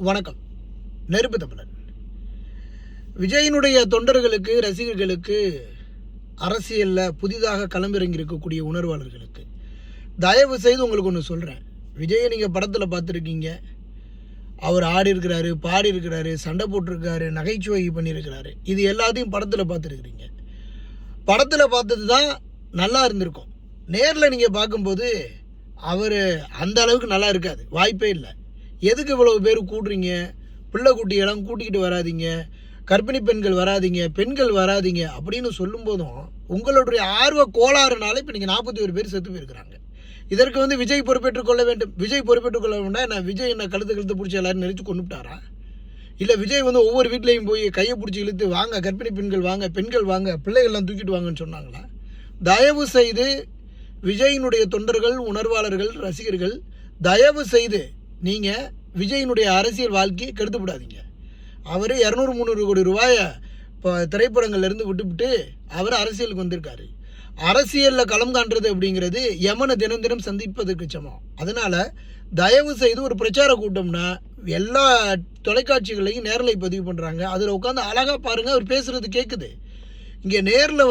வணக்கம். நெருப்பு தமிழன். விஜயினுடைய தொண்டர்களுக்கு, ரசிகர்களுக்கு, அரசியலில் புதிதாக களமிறங்கி இருக்கக்கூடிய உணர்வாளர்களுக்கு தயவு செய்து உங்களுக்கு ஒன்று சொல்கிறேன். விஜயை நீங்கள் படத்தில் பார்த்துருக்கீங்க. அவர் ஆடி இருக்கிறாரு, பாடி இருக்கிறாரு, சண்டை போட்டிருக்காரு, நகைச்சுவை பண்ணியிருக்கிறாரு. இது எல்லாத்தையும் படத்தில் பார்த்துருக்குறீங்க. படத்தில் பார்த்தது தான் நல்லா இருந்திருக்கும். நேரில் நீங்கள் பார்க்கும்போது அவர் அந்த அளவுக்கு நல்லா இருக்காது, வாய்ப்பே இல்லை. எதுக்கு இவ்வளவு பேர் கூடுறீங்க? பிள்ளை குட்டியெல்லாம் கூட்டிக்கிட்டு வராதிங்க, கர்ப்பிணி பெண்கள் வராதிங்க, பெண்கள் வராதிங்க அப்படின்னு சொல்லும் போதும் உங்களுடைய ஆர்வ கோளாறுனால இப்போ நீங்கள் 41 பேர் செத்து போயிருக்கிறாங்க. இதற்கு விஜய் பொறுப்பேற்றுக் கொள்ள வேண்டும். விஜய் பொறுப்பேற்றுக் கொள்ள வேண்டாம். நான் விஜய் என்ன கழுத்து பிடிச்சி எல்லாரும் நெரிச்சு கொண்டுட்டாரா? இல்லை விஜய் ஒவ்வொரு வீட்லேயும் போய் கையை பிடிச்சி இழுத்து வாங்க, கர்ப்பிணி பெண்கள் வாங்க, பெண்கள் வாங்க, பிள்ளைகள்லாம் தூக்கிட்டு வாங்கன்னு சொன்னாங்களா? தயவு செய்து விஜயினுடைய தொண்டர்கள், உணர்வாளர்கள், ரசிகர்கள், தயவு செய்து நீங்கள் விஜயினுடைய அரசியல் வாழ்க்கையை கெடுத்துவிடாதீங்க. அவர் 200-300 கோடி ரூபாயை இப்போ திரைப்படங்கள்லேருந்து விட்டுவிட்டு அவர் அரசியலுக்கு வந்திருக்காரு. அரசியலில் களம் காண்றது அப்படிங்கிறது யமனை தினம் தினம் சந்திப்பதற்கு சமம். அதனால் தயவு செய்து ஒரு பிரச்சார கூட்டம்னா எல்லா தொலைக்காட்சிகளையும் நேரில் பதிவு பண்ணுறாங்க. அதில் உட்காந்து அழகாக பாருங்கள், அவர் பேசுகிறது கேட்குது. இங்கே நேரில்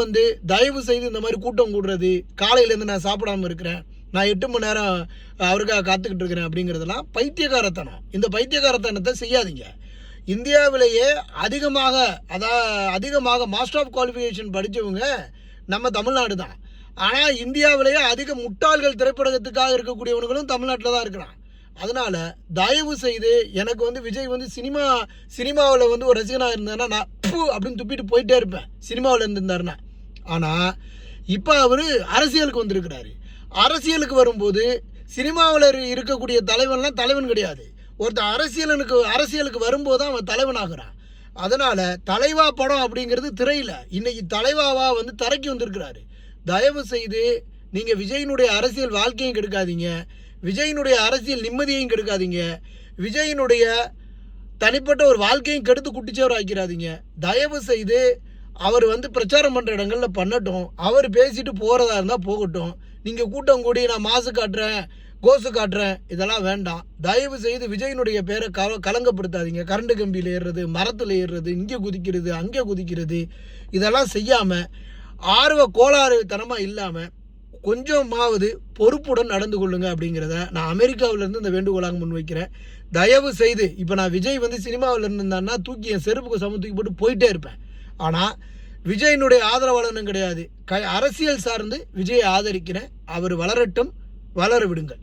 தயவு செய்து இந்த மாதிரி கூட்டம் கூடுறது, காலையிலேருந்து நான் சாப்பிடாமல் இருக்கிறேன், நான் 8 மணி நேரம் அவருக்காக காத்துக்கிட்டு இருக்கிறேன் அப்படிங்கிறதெல்லாம் பைத்தியக்காரத்தனம். இந்த பைத்தியக்காரத்தனத்தை செய்யாதீங்க. இந்தியாவிலேயே அதிகமாக மாஸ்டர் ஆஃப் குவாலிஃபிகேஷன் படித்தவங்க நம்ம தமிழ்நாடு தான். ஆனால் இந்தியாவிலேயே அதிக முட்டாள்கள் திரைப்படத்துக்காக இருக்கக்கூடியவங்களும் தமிழ்நாட்டில் தான் இருக்கிறான். அதனால் தயவு செய்து எனக்கு விஜய் சினிமாவில் ஒரு ரசிகனாக இருந்தேன்னா நான் அப்படின்னு துப்பிட்டு போயிட்டே இருப்பேன், சினிமாவில் இருந்திருந்தாருன்னா. ஆனால் இப்போ அவர் அரசியலுக்கு வந்திருக்கிறாரு. அரசியலுக்கு வரும்போது சினிமாவில் இருக்கக்கூடிய தலைவன்லாம் தலைவன் கிடையாது. ஒருத்தர் அரசியலுக்கு வரும்போது தான் அவன் தலைவன் ஆகிறான். அதனால் தலைவா படம் அப்படிங்கிறது திரையில் இன்னைக்கு தலைவாவா தரைக்கு வந்திருக்கிறாரு. தயவு செய்து நீங்கள் விஜயினுடைய அரசியல் வாழ்க்கையும் கெடுக்காதீங்க, விஜயினுடைய அரசியல் நிம்மதியையும் கெடுக்காதீங்க, விஜயினுடைய தனிப்பட்ட ஒரு வாழ்க்கையும் கெடுத்து குட்டிச்சவர் ஆக்கிறாதீங்க. தயவு செய்து அவர் பிரச்சாரம் பண்ணுற இடங்களில் பண்ணட்டும். அவர் பேசிட்டு போகிறதா இருந்தால் போகட்டும். நீங்கள் கூட்டம் கூடி நான் மாசு காட்டுறேன், கோசு காட்டுறேன், இதெல்லாம் வேண்டாம். தயவு செய்து விஜயினுடைய பேரை கலங்கப்படுத்தாதீங்க. கரண்ட் கம்பியில் ஏறுறது, மரத்தில் ஏறுறது, இங்கே குதிக்கிறது, அங்கே குதிக்கிறது, இதெல்லாம் செய்யாமல் ஆர்வ கோளாறு தனமாக இல்லாமல் கொஞ்சமாவது பொறுப்புடன் நடந்து கொள்ளுங்க அப்படிங்கிறத நான் அமெரிக்காவிலேருந்து இந்த வேண்டுகோளாக முன்வைக்கிறேன். தயவு செய்து இப்போ நான் விஜய் சினிமாவில் இருந்திருந்தான்னா தூக்கி என் செருப்புக்கு தூக்கி போட்டு போயிட்டே இருப்பேன். ஆனால் விஜயினுடைய ஆதரவாளனும் கிடையாது. அரசியல் சார்ந்து விஜயை ஆதரிக்கிறேன். அவர் வளரட்டும், வளர விடுங்கள்.